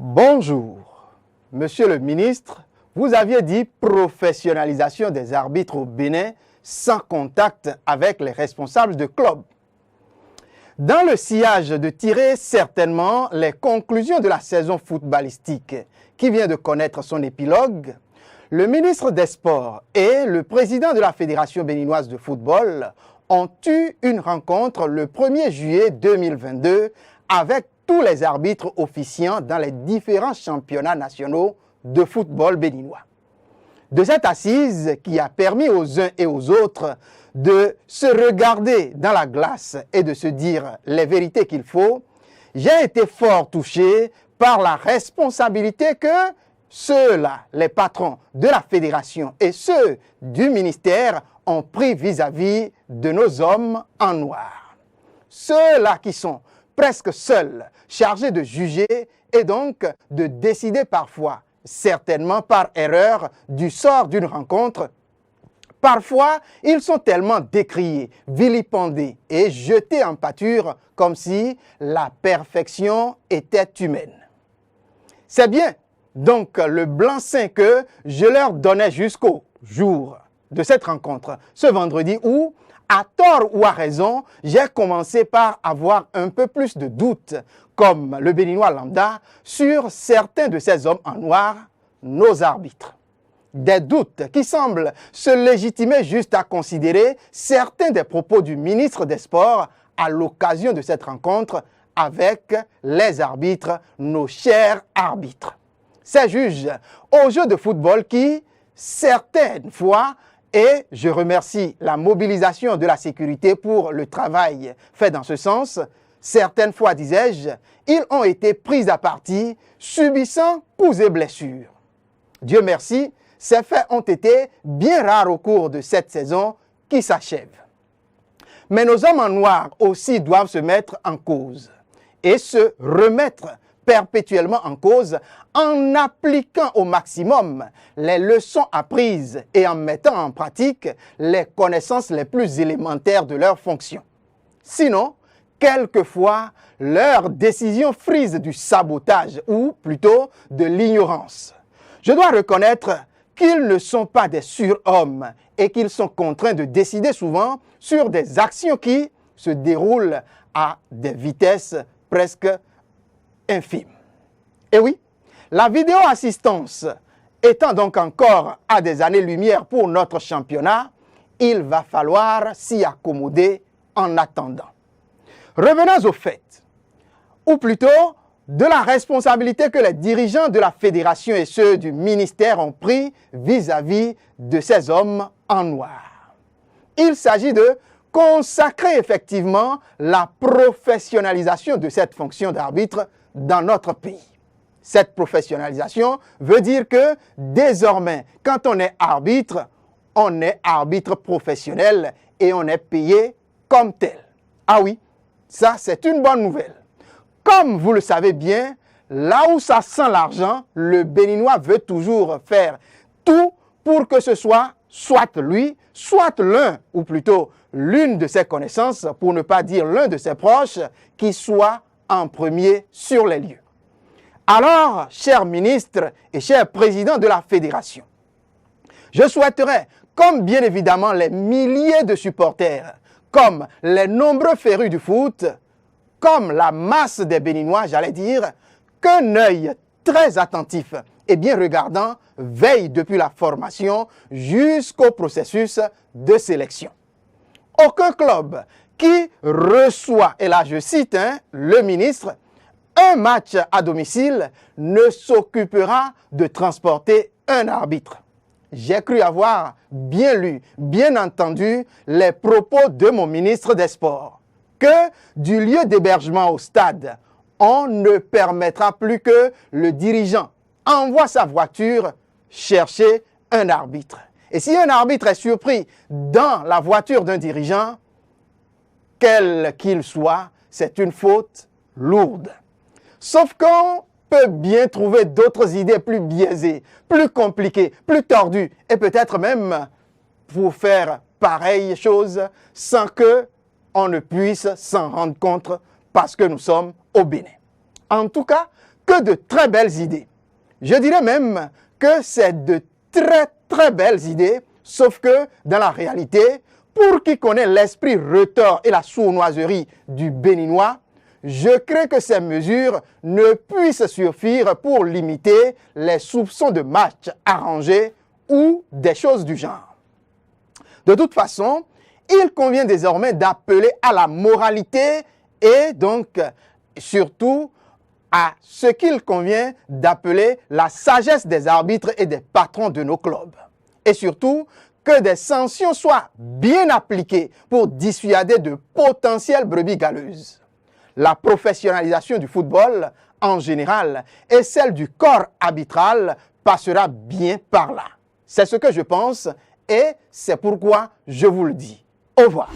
Bonjour, Monsieur le ministre, vous aviez dit professionnalisation des arbitres au Bénin sans contact avec les responsables de club. Dans le sillage de tirer certainement les conclusions de la saison footballistique qui vient de connaître son épilogue, le ministre des Sports et le président de la Fédération béninoise de football ont eu une rencontre le 1er juillet 2022 avec tous les arbitres officiants dans les différents championnats nationaux de football béninois. De cette assise qui a permis aux uns et aux autres de se regarder dans la glace et de se dire les vérités qu'il faut, j'ai été fort touché par la responsabilité que ceux-là, les patrons de la fédération et ceux du ministère ont pris vis-à-vis de nos hommes en noir. Ceux-là qui sont presque seuls, chargés de juger et donc de décider parfois, certainement par erreur, du sort d'une rencontre. Parfois, ils sont tellement décriés, vilipendés et jetés en pâture comme si la perfection était humaine. C'est bien donc le blanc-seing que je leur donnais jusqu'au jour de cette rencontre, ce vendredi où, à tort ou à raison, j'ai commencé par avoir un peu plus de doutes, comme le Béninois lambda, sur certains de ces hommes en noir, nos arbitres. Des doutes qui semblent se légitimer juste à considérer certains des propos du ministre des Sports à l'occasion de cette rencontre avec les arbitres, nos chers arbitres. Ces juges au jeu de football qui, certaines fois, et je remercie la mobilisation de la sécurité pour le travail fait dans ce sens, certaines fois, disais-je, ils ont été pris à partie, subissant coups et blessures. Dieu merci, ces faits ont été bien rares au cours de cette saison qui s'achève. Mais nos hommes en noir aussi doivent se mettre en cause et se remettre perpétuellement en cause en appliquant au maximum les leçons apprises et en mettant en pratique les connaissances les plus élémentaires de leurs fonctions. Sinon, quelquefois, leurs décisions frisent du sabotage ou plutôt de l'ignorance. Je dois reconnaître qu'ils ne sont pas des surhommes et qu'ils sont contraints de décider souvent sur des actions qui se déroulent à des vitesses presque infime. Et oui, la vidéo-assistance étant donc encore à des années-lumière pour notre championnat, il va falloir s'y accommoder en attendant. Revenons au fait, ou plutôt de la responsabilité que les dirigeants de la fédération et ceux du ministère ont pris vis-à-vis de ces hommes en noir. Il s'agit de consacrer effectivement la professionnalisation de cette fonction d'arbitre dans notre pays. Cette professionnalisation veut dire que désormais, quand on est arbitre professionnel et on est payé comme tel. Ah oui, ça c'est une bonne nouvelle. Comme vous le savez bien, là où ça sent l'argent, le Béninois veut toujours faire tout pour que ce soit lui, soit l'un, ou plutôt l'une de ses connaissances, pour ne pas dire l'un de ses proches, qui soit en premier sur les lieux. Alors, chers ministres et chers présidents de la fédération, je souhaiterais, comme bien évidemment les milliers de supporters, comme les nombreux férus du foot, comme la masse des Béninois, j'allais dire, qu'un œil très attentif et bien regardant veille depuis la formation jusqu'au processus de sélection. Aucun club qui reçoit, et là je cite le ministre, un match à domicile ne s'occupera de transporter un arbitre. J'ai cru avoir bien lu, bien entendu les propos de mon ministre des Sports, que du lieu d'hébergement au stade, on ne permettra plus que le dirigeant envoie sa voiture chercher un arbitre. Et si un arbitre est surpris dans la voiture d'un dirigeant, quel qu'il soit, c'est une faute lourde. Sauf qu'on peut bien trouver d'autres idées plus biaisées, plus compliquées, plus tordues, et peut-être même pour faire pareille chose sans que on ne puisse s'en rendre compte parce que nous sommes au Bénin. En tout cas, que de très belles idées. Je dirais même que c'est de très belles idées, sauf que dans la réalité, pour qui connaît l'esprit retors et la sournoiserie du Béninois, je crains que ces mesures ne puissent suffire pour limiter les soupçons de match arrangé ou des choses du genre. De toute façon, il convient désormais d'appeler à la moralité et donc surtout à ce qu'il convient d'appeler la sagesse des arbitres et des patrons de nos clubs. Et surtout, que des sanctions soient bien appliquées pour dissuader de potentielles brebis galeuses. La professionnalisation du football, en général, et celle du corps arbitral passera bien par là. C'est ce que je pense et c'est pourquoi je vous le dis. Au revoir.